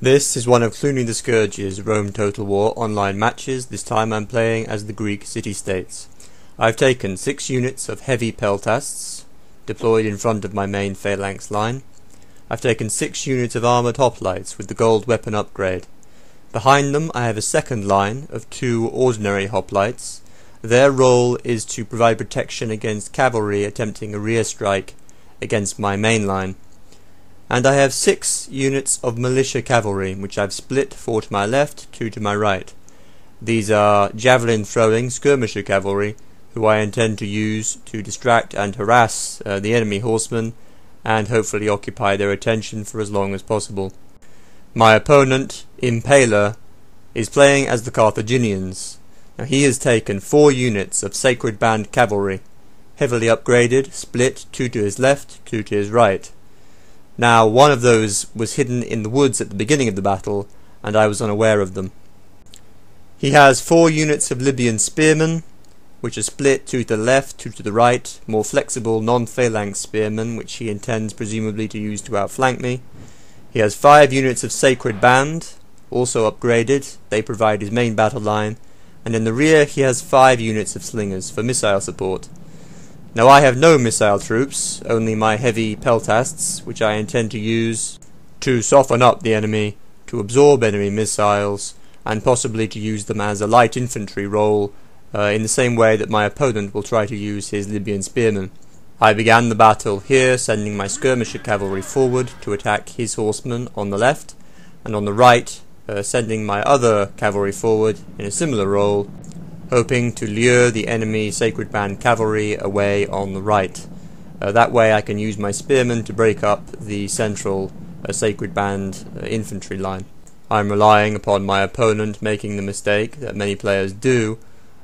This is one of Cluny the Scourge's Rome Total War online matches. This time I'm playing as the Greek city-states. I've taken 6 units of heavy peltasts, deployed in front of my main phalanx line. I've taken 6 units of armoured hoplites with the gold weapon upgrade. Behind them I have a second line of 2 ordinary hoplites. Their role is to provide protection against cavalry attempting a rear strike against my main line. And I have 6 units of militia cavalry, which I've split, 4 to my left, 2 to my right. These are javelin throwing skirmisher cavalry, who I intend to use to distract and harass the enemy horsemen, and hopefully occupy their attention for as long as possible. My opponent, Impaler, is playing as the Carthaginians. Now he has taken 4 units of sacred band cavalry, heavily upgraded, split, 2 to his left, 2 to his right. Now, one of those was hidden in the woods at the beginning of the battle, and I was unaware of them. He has 4 units of Libyan spearmen, which are split, 2 to the left, 2 to the right, more flexible non-phalanx spearmen, which he intends presumably to use to outflank me. He has 5 units of sacred band, also upgraded. They provide his main battle line, and in the rear he has 5 units of slingers for missile support. Now I have no missile troops, only my heavy peltasts, which I intend to use to soften up the enemy, to absorb enemy missiles, and possibly to use them as a light infantry role, in the same way that my opponent will try to use his Libyan spearmen. I began the battle here, sending my skirmisher cavalry forward to attack his horsemen on the left, and on the right, sending my other cavalry forward in a similar role, hoping to lure the enemy sacred band cavalry away on the right. That way I can use my spearmen to break up the central sacred band infantry line. I'm relying upon my opponent making the mistake that many players do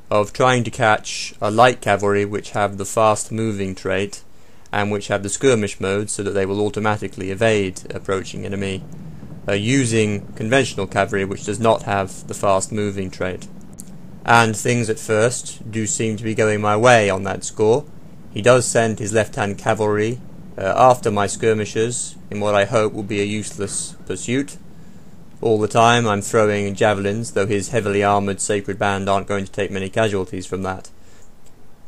of trying to catch a light cavalry which have the fast moving trait and which have the skirmish mode, so that they will automatically evade approaching enemy, using conventional cavalry which does not have the fast moving trait. And things at first do seem to be going my way on that score. He does send his left-hand cavalry after my skirmishers in what I hope will be a useless pursuit. All the time I'm throwing javelins, though his heavily armoured sacred band aren't going to take many casualties from that.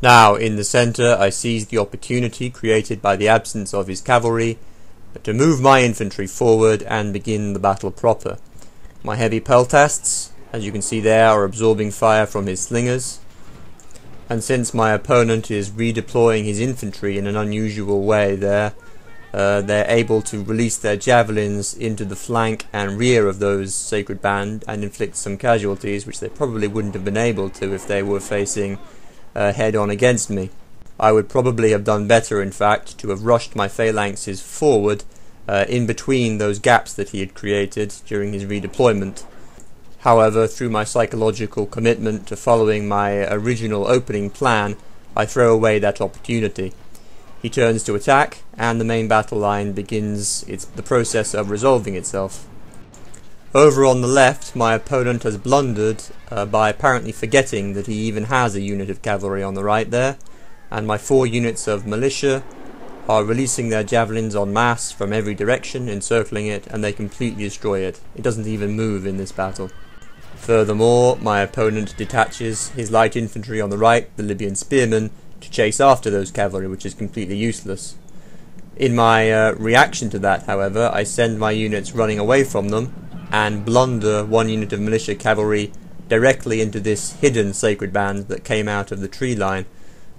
Now, in the centre, I seize the opportunity created by the absence of his cavalry to move my infantry forward and begin the battle proper. My heavy peltasts, as you can see there, are absorbing fire from his slingers, and since my opponent is redeploying his infantry in an unusual way there, they're able to release their javelins into the flank and rear of those sacred band and inflict some casualties which they probably wouldn't have been able to if they were facing head on against me. I would probably have done better, in fact, to have rushed my phalanxes forward in between those gaps that he had created during his redeployment. However, through my psychological commitment to following my original opening plan, I throw away that opportunity. He turns to attack, and the main battle line begins the process of resolving itself. Over on the left, my opponent has blundered by apparently forgetting that he even has a unit of cavalry on the right there, and my 4 units of militia are releasing their javelins en masse from every direction, encircling it, and they completely destroy it. It doesn't even move in this battle. Furthermore, my opponent detaches his light infantry on the right, the Libyan spearmen, to chase after those cavalry, which is completely useless. In my reaction to that, however, I send my units running away from them and blunder 1 unit of militia cavalry directly into this hidden sacred band that came out of the tree line.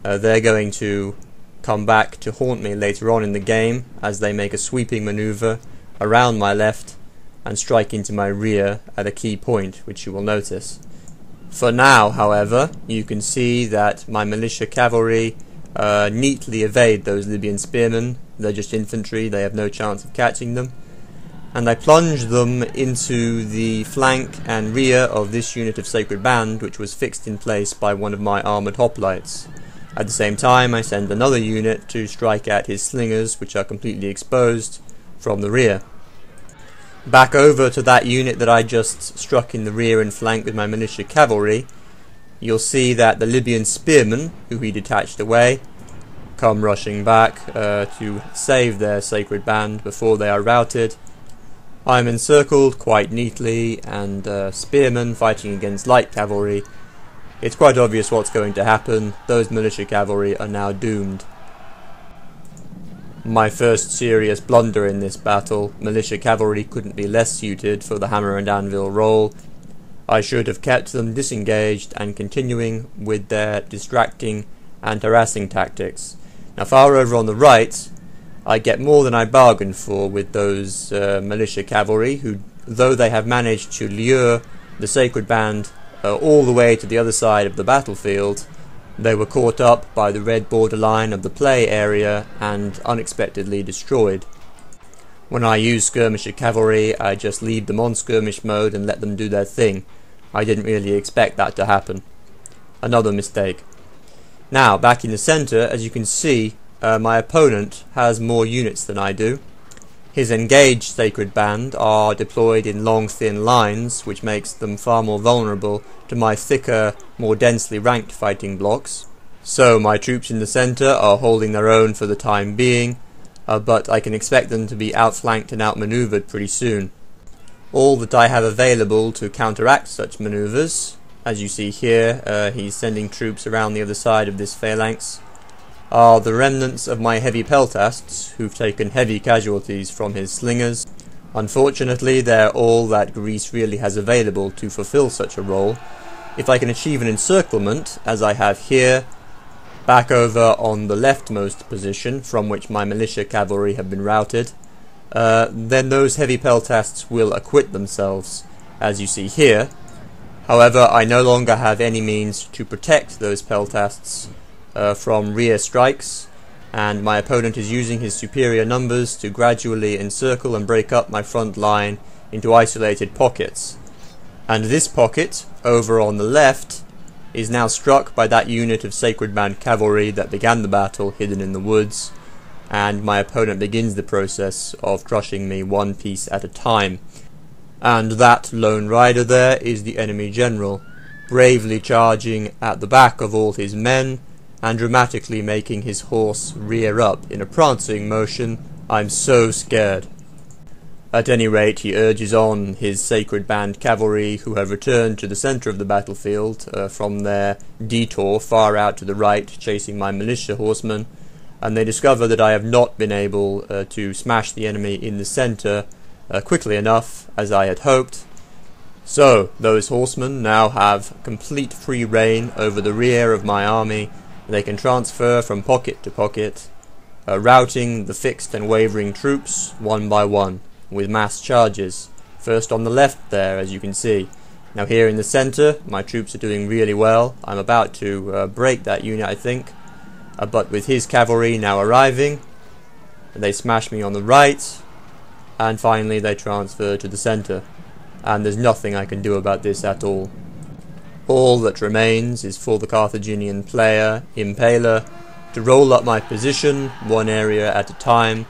They're going to come back to haunt me later on in the game as they make a sweeping maneuver around my left and strike into my rear at a key point, which you will notice. For now, however, you can see that my militia cavalry neatly evade those Libyan spearmen. They're just infantry, they have no chance of catching them. And I plunge them into the flank and rear of this unit of sacred band, which was fixed in place by one of my armoured hoplites. At the same time, I send another unit to strike at his slingers, which are completely exposed, from the rear. Back over to that unit that I just struck in the rear and flank with my militia cavalry, you'll see that the Libyan spearmen, who he detached away, come rushing back to save their sacred band before they are routed, I'm encircled quite neatly, and spearmen fighting against light cavalry. It's quite obvious what's going to happen. Those militia cavalry are now doomed. My first serious blunder in this battle. Militia cavalry couldn't be less suited for the hammer and anvil role. I should have kept them disengaged and continuing with their distracting and harassing tactics. Now far over on the right, I get more than I bargained for with those militia cavalry, who, though they have managed to lure the sacred band all the way to the other side of the battlefield, they were caught up by the red borderline of the play area and unexpectedly destroyed. When I use skirmisher cavalry, I just leave them on skirmish mode and let them do their thing. I didn't really expect that to happen. Another mistake. Now, back in the centre, as you can see, my opponent has more units than I do. His engaged sacred band are deployed in long thin lines, which makes them far more vulnerable to my thicker, more densely ranked fighting blocks. So my troops in the centre are holding their own for the time being, but I can expect them to be outflanked and outmanoeuvred pretty soon. All that I have available to counteract such manoeuvres, as you see here, he's sending troops around the other side of this phalanx, are the remnants of my heavy peltasts, who've taken heavy casualties from his slingers. Unfortunately, they're all that Greece really has available to fulfill such a role. If I can achieve an encirclement, as I have here, back over on the leftmost position, from which my militia cavalry have been routed, then those heavy peltasts will acquit themselves, as you see here. However, I no longer have any means to protect those peltasts from rear strikes, and my opponent is using his superior numbers to gradually encircle and break up my front line into isolated pockets. And this pocket, over on the left, is now struck by that unit of Sacred Band cavalry that began the battle hidden in the woods, and my opponent begins the process of crushing me one piece at a time. And that lone rider there is the enemy general, bravely charging at the back of all his men, and dramatically making his horse rear up in a prancing motion. I'm so scared. At any rate, he urges on his Sacred Band cavalry, who have returned to the centre of the battlefield from their detour far out to the right, chasing my militia horsemen, and they discover that I have not been able to smash the enemy in the centre quickly enough, as I had hoped. So, those horsemen now have complete free rein over the rear of my army. They can transfer from pocket to pocket, routing the fixed and wavering troops one by one, with mass charges. First on the left there, as you can see. Now here in the centre, my troops are doing really well. I'm about to break that unit, I think. But with his cavalry now arriving, they smash me on the right, and finally they transfer to the centre. And there's nothing I can do about this at all. All that remains is for the Carthaginian player, Impaler, to roll up my position, one area at a time,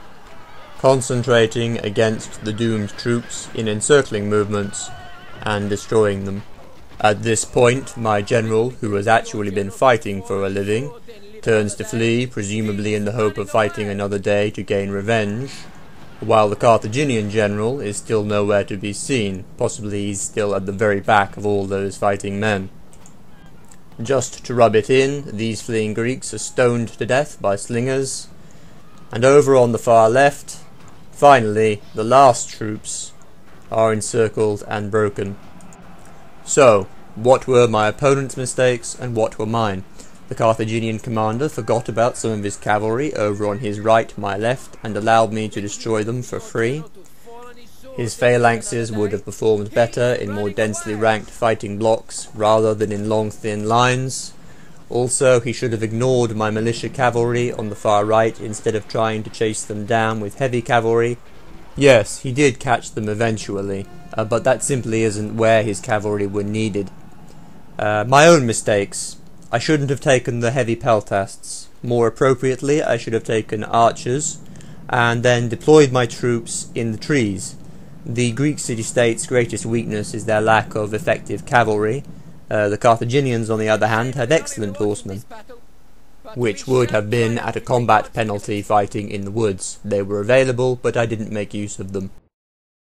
concentrating against the doomed troops in encircling movements and destroying them. At this point, my general, who has actually been fighting for a living, turns to flee, presumably in the hope of fighting another day to gain revenge, while the Carthaginian general is still nowhere to be seen. Possibly he's still at the very back of all those fighting men. Just to rub it in, these fleeing Greeks are stoned to death by slingers, and over on the far left, finally, the last troops are encircled and broken. So, what were my opponent's mistakes and what were mine? The Carthaginian commander forgot about some of his cavalry over on his right, my left, and allowed me to destroy them for free. His phalanxes would have performed better in more densely ranked fighting blocks rather than in long thin lines. Also, he should have ignored my militia cavalry on the far right instead of trying to chase them down with heavy cavalry. Yes, he did catch them eventually, but that simply isn't where his cavalry were needed. My own mistakes. I shouldn't have taken the heavy peltasts. More appropriately, I should have taken archers, and then deployed my troops in the trees. The Greek city-state's greatest weakness is their lack of effective cavalry. The Carthaginians, on the other hand, had excellent horsemen, which would have been at a combat penalty fighting in the woods. They were available, but I didn't make use of them.